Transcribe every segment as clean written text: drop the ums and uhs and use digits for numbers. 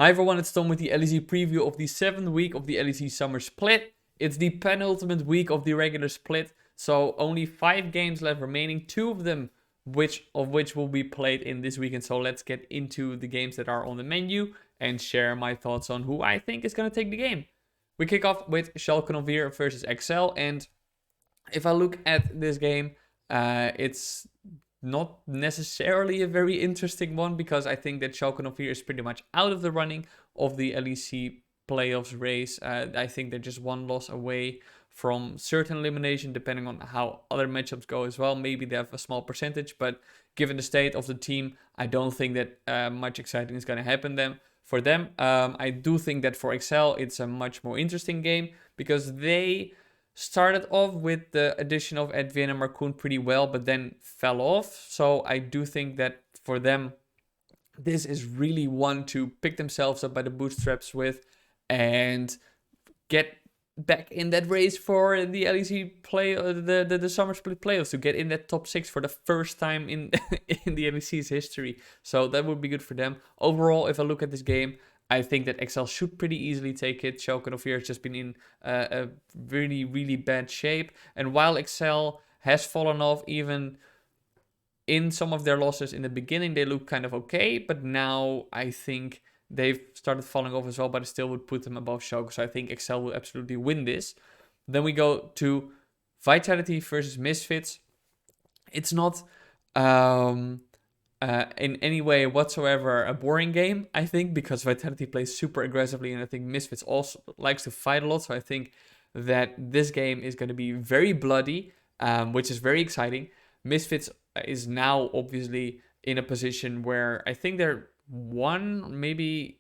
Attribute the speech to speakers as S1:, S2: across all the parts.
S1: Hi everyone, it's Tom with the LEC preview of the 7th week of the LEC Summer Split. It's the penultimate week of the regular split, so only 5 games left remaining, 2 of them which will be played in this weekend. So let's get into the games that are on the menu and share my thoughts on who I think is going to take the game. We kick off with Shogun of Fear versus Excel, and if I look at this game, it's not necessarily a very interesting one because I think that Shogun of Fear is pretty much out of the running of the LEC playoffs race. I think they're just one loss away from certain elimination, depending on how other matchups go as well. Maybe they have a small percentage, but given the state of the team, I don't think that much exciting is going to happen for them. I do think that for Excel, it's a much more interesting game because they started off with the addition of Edwin and Marcoon pretty well, but then fell off. So I do think that for them, this is really one to pick themselves up by the bootstraps with and get back in that race for the LEC play, the summer split playoffs, to get in that top 6 for the first time in in the LEC's history. So that would be good for them. Overall, if I look at this game, I think that Excel should pretty easily take it. Shogun of Fear has just been in a really, really bad shape. And while Excel has fallen off, even in some of their losses in the beginning, they look kind of okay. But now I think they've started falling off as well, but I still would put them above Shogun. So I think Excel will absolutely win this. Then we go to Vitality versus Misfits. It's not in any way whatsoever a boring game, I think, because Vitality plays super aggressively, and I think Misfits also likes to fight a lot. So I think that this game is going to be very bloody, which is very exciting. Misfits is now obviously in a position where I think they're one, maybe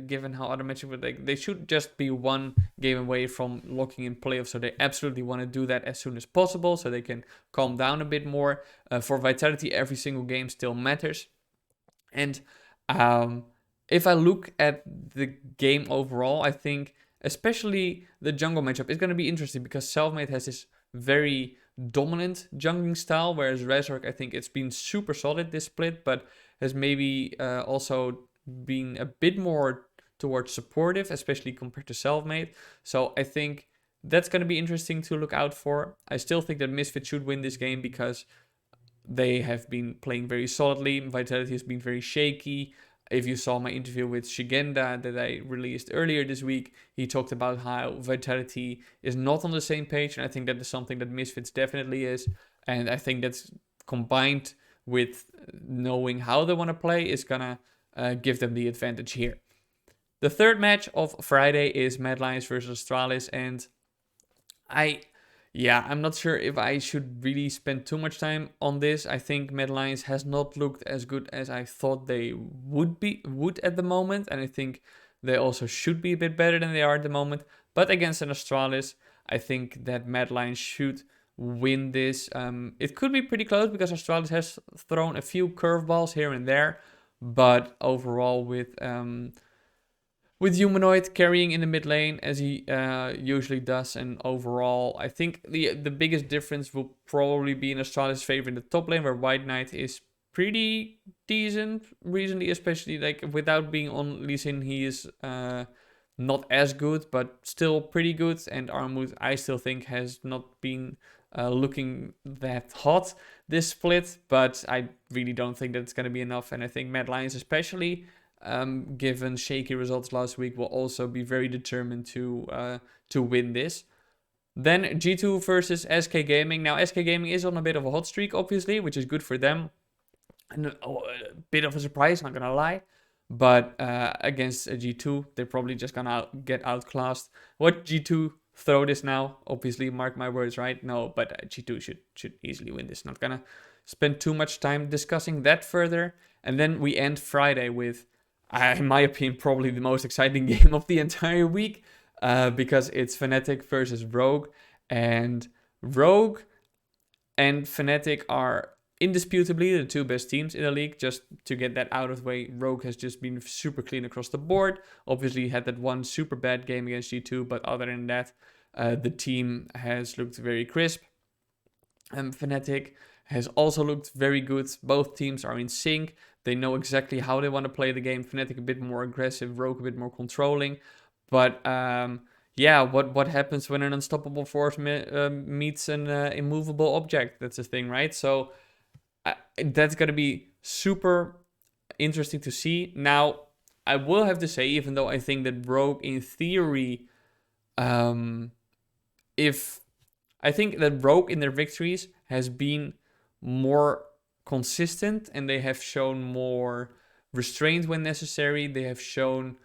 S1: given how other matches would, like, they should just be one game away from locking in playoffs. So they absolutely want to do that as soon as possible so they can calm down a bit more. For Vitality, every single game still matters. And if I look at the game overall, I think especially the jungle matchup is going to be interesting because Selfmade has this very dominant jungling style, whereas Razork, I think it's been super solid this split, but has maybe also been a bit more towards supportive, especially compared to Selfmade. So I think that's going to be interesting to look out for. I still think that Misfit should win this game because they have been playing very solidly. Vitality has been very shaky. If you saw my interview with Shigenda that I released earlier this week, he talked about how Vitality is not on the same page, and I think that is something that Misfits definitely is. And I think that's combined with knowing how they want to play is gonna give them the advantage here. The third match of Friday is Midline versus Astralis, and I'm not sure if I should really spend too much time on this. I think Midline has not looked as good as I thought they would at the moment, and I think they also should be a bit better than they are at the moment. But against an Astralis, I think that Midline should win this. It could be pretty close because Astralis has thrown a few curveballs here and there, but overall with Humanoid carrying in the mid lane as he usually does, and overall I think the biggest difference will probably be in Astralis' favor in the top lane, where White Knight is pretty decent recently, especially like without being on Lee Sin, he is not as good, but still pretty good. And Armut, I still think, has not been looking that hot this split, but I really don't think that it's going to be enough. And I think Mad Lions, especially given shaky results last week, will also be very determined to win this. Then G2 versus SK Gaming. Now SK Gaming is on a bit of a hot streak, obviously, which is good for them. And a bit of a surprise, not gonna lie. But against G2, they're probably just gonna get outclassed. What G2 throw this now? Obviously, mark my words, right? No, but G2 should easily win this. Not gonna spend too much time discussing that further. And then we end Friday with, in my opinion, probably the most exciting game of the entire week, because it's Fnatic versus Rogue. And Rogue and Fnatic are indisputably the two best teams in the league. Just to get that out of the way, Rogue has just been super clean across the board. Obviously had that one super bad game against G2, but other than that, the team has looked very crisp. Fnatic has also looked very good. Both teams are in sync. They know exactly how they want to play the game. Fnatic a bit more aggressive, Rogue a bit more controlling. But yeah, what happens when an unstoppable force meets an immovable object? That's the thing, right? So that's going to be super interesting to see. Now, I will have to say, even though I think that Rogue, in theory, if I think that Rogue in their victories has been more consistent and they have shown more restraint when necessary. They have shown,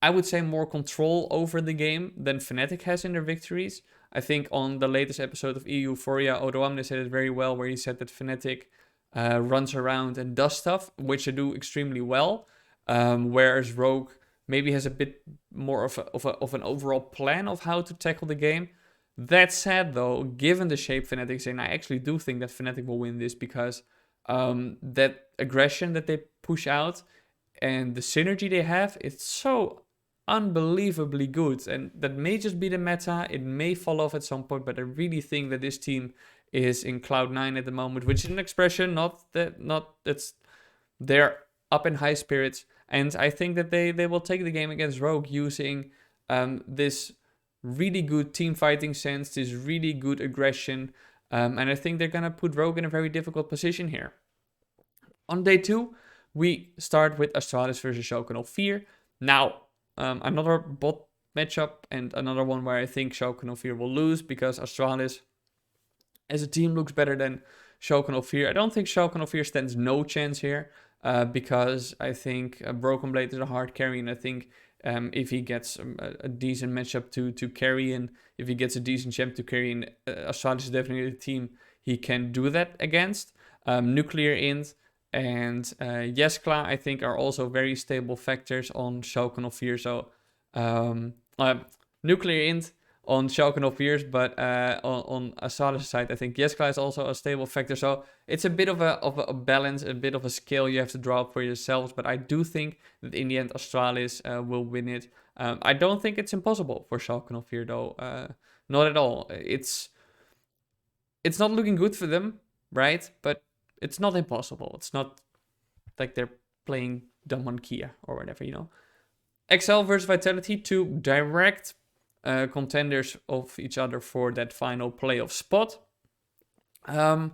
S1: I would say, more control over the game than Fnatic has in their victories. I think on the latest episode of Euphoria, Odoamne said it very well, where he said that Fnatic runs around and does stuff, which they do extremely well, whereas Rogue maybe has a bit more of an overall plan of how to tackle the game. That said, though, given the shape Fnatic's in, I actually do think that Fnatic will win this because that aggression that they push out and the synergy they have, it's so unbelievably good. And that may just be the meta. It may fall off at some point, but I really think that this team is in Cloud9 at the moment, which is an expression, they're up in high spirits. And I think that they will take the game against Rogue using this really good team fighting sense, this really good aggression. And I think they're going to put Rogue in a very difficult position here. On day 2, we start with Astralis versus Shogun of Fear. Now, another bot matchup and another one where I think Shogun of Fear will lose because Astralis as a team looks better than Shogun of Fear. I don't think Shogun of Fear stands no chance here because I think Broken Blade is a hard carry, and I think if he gets a decent matchup to carry, and if he gets a decent champ to carry, and Astralis is definitely a team he can do that against. Nuclear Int and Yeskla, I think, are also very stable factors on Shogun of Fear. So Nuclear Int on Shogun of Fear, but on Astralis' side, I think Yeskla is also a stable factor. So it's a bit of a balance, a bit of a scale you have to draw up for yourselves. But I do think that in the end, Astralis will win it. I don't think it's impossible for Shogun of Fear, though. Not at all. It's not looking good for them, right? But it's not impossible. It's not like they're playing dumb on Kia or whatever, you know. XL versus Vitality, 2 direct contenders of each other for that final playoff spot. A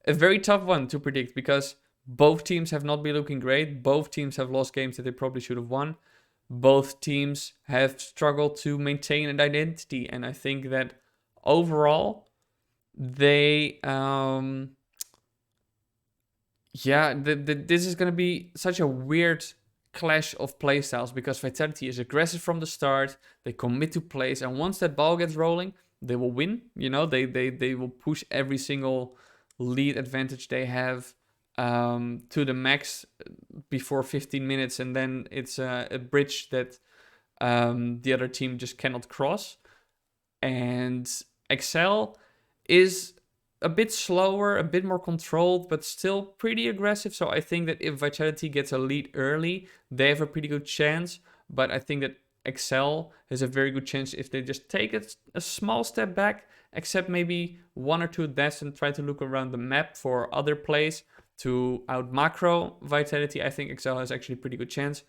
S1: very tough one to predict because both teams have not been looking great. Both teams have lost games that they probably should have won. Both teams have struggled to maintain an identity, and I think that overall they this is going to be such a weird clash of playstyles because Vitality is aggressive from the start. They commit to plays, and once that ball gets rolling, they will win. You know, they will push every single lead advantage they have to the max before 15 minutes, and then it's a bridge that the other team just cannot cross. And XL is a bit slower, a bit more controlled, but still pretty aggressive. So I think that if Vitality gets a lead early, they have a pretty good chance. But I think that XL has a very good chance if they just take a small step back, accept maybe 1 or 2 deaths and try to look around the map for other plays to out macro Vitality. I think XL has actually a pretty good chance.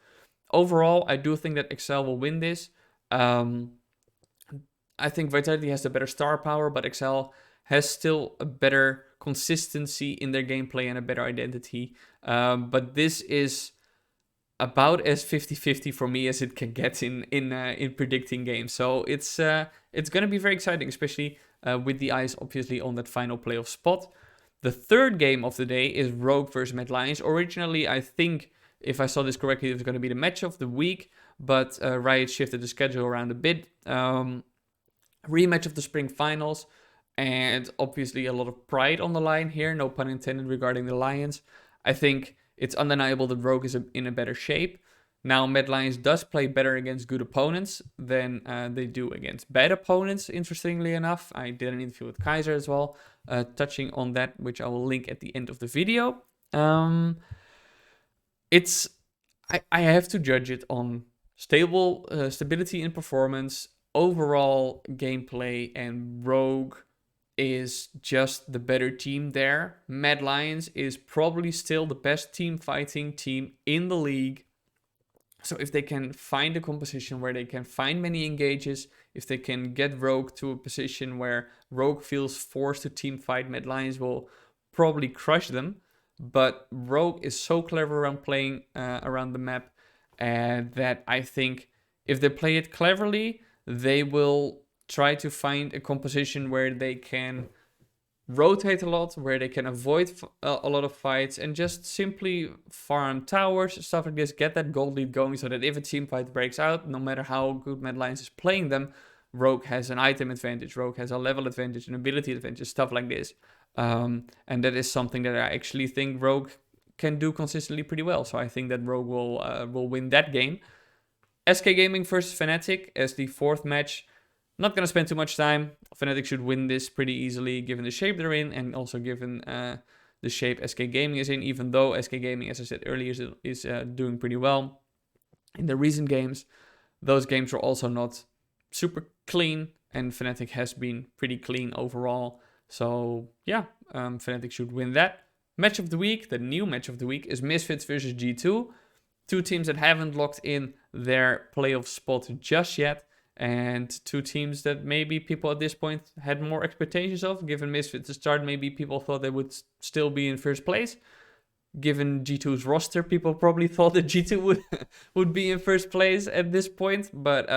S1: Overall, I do think that XL will win this. I think Vitality has the better star power, but XL has still a better consistency in their gameplay and a better identity. But this is about as 50-50 for me as it can get in predicting games. So it's going to be very exciting, especially with the eyes obviously on that final playoff spot. The third game of the day is Rogue versus Midline. Originally, I think, if I saw this correctly, it was going to be the match of the week, but Riot shifted the schedule around a bit. Rematch of the spring finals. And obviously a lot of pride on the line here, no pun intended, regarding the Lions. I think it's undeniable that Rogue is in a better shape. Now, Midline does play better against good opponents than they do against bad opponents, interestingly enough. I did an interview with Kaiser as well, touching on that, which I will link at the end of the video. I have to judge it on stability in performance, overall gameplay, and Rogue is just the better team there. Mad Lions is probably still the best team fighting team in the league. So if they can find a composition where they can find many engages, if they can get Rogue to a position where Rogue feels forced to team fight, Mad Lions will probably crush them. But Rogue is so clever around playing around the map that I think if they play it cleverly, they will try to find a composition where they can rotate a lot, where they can avoid a lot of fights and just simply farm towers, stuff like this, get that gold lead going so that if a team fight breaks out, no matter how good Mad Lions is playing them, Rogue has an item advantage, Rogue has a level advantage, an ability advantage, stuff like this. And that is something that I actually think Rogue can do consistently pretty well. So I think that Rogue will win that game. SK Gaming versus Fnatic as the fourth match. Not going to spend too much time. Fnatic should win this pretty easily given the shape they're in and also given the shape SK Gaming is in, even though SK Gaming, as I said earlier, is doing pretty well. In the recent games, those games were also not super clean and Fnatic has been pretty clean overall. So yeah, Fnatic should win that. Match of the week, the new match of the week, is Misfits versus G2. Two teams that haven't locked in their playoff spot just yet. And two teams that maybe people at this point had more expectations of. Given Misfits to start, maybe people thought they would still be in first place. Given G2's roster, people probably thought that G2 would be in first place at this point. But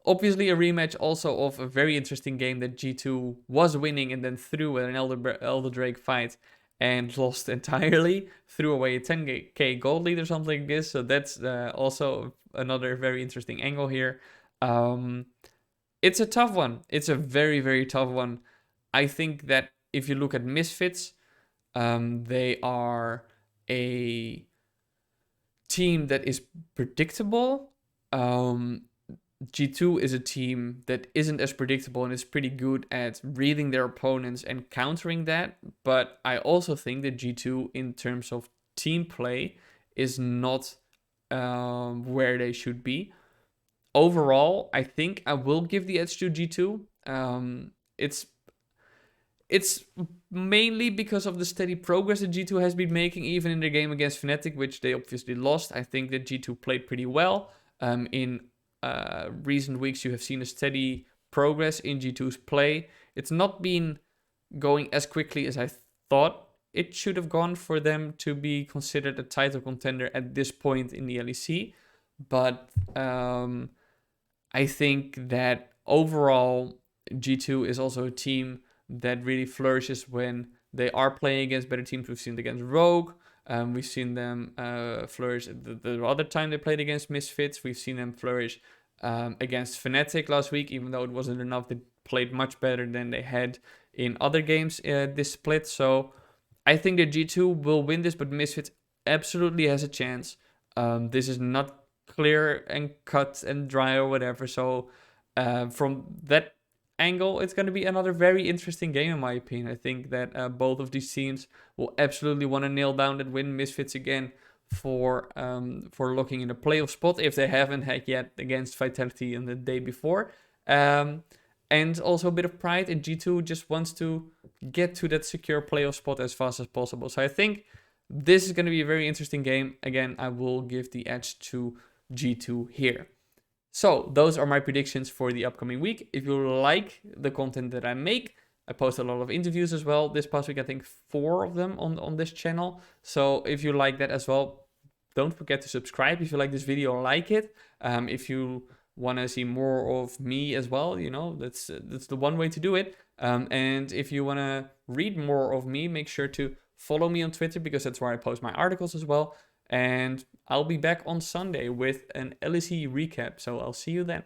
S1: obviously a rematch also of a very interesting game that G2 was winning and then threw an Elder Drake fight and lost entirely, threw away a 10k gold lead or something like this. So that's also another very interesting angle here. It's a tough one. It's a very, very tough one. I think that if you look at Misfits, they are a team that is predictable. G2 is a team that isn't as predictable and is pretty good at reading their opponents and countering that. But I also think that G2, in terms of team play, is not where they should be. Overall, I think I will give the edge to G2. It's mainly because of the steady progress that G2 has been making, even in their game against Fnatic, which they obviously lost. I think that G2 played pretty well. In recent weeks, you have seen a steady progress in G2's play. It's not been going as quickly as I thought it should have gone for them to be considered a title contender at this point in the LEC. But I think that overall, G2 is also a team that really flourishes when they are playing against better teams. We've seen it against Rogue. We've seen them flourish the other time they played against Misfits. We've seen them flourish against Fnatic last week, even though it wasn't enough. They played much better than they had in other games this split. So I think that G2 will win this, but Misfits absolutely has a chance. This is not clear and cut and dry or whatever. So from that angle, it's going to be another very interesting game in my opinion. I think that both of these teams will absolutely want to nail down that win. Misfits again for locking in a playoff spot if they haven't had yet against Vitality in the day before. And also a bit of pride, and G2 just wants to get to that secure playoff spot as fast as possible. So I think this is going to be a very interesting game. Again, I will give the edge to G2 here. So those are my predictions for the upcoming week. If you like the content that I make, I post a lot of interviews as well. This past week, I think 4 of them on this channel. So if you like that as well, don't forget to subscribe. If you like this video, like it. If you want to see more of me as well, you know, that's the one way to do it. And if you want to read more of me, make sure to follow me on Twitter, because that's where I post my articles as well. And I'll be back on Sunday with an LEC recap. So I'll see you then.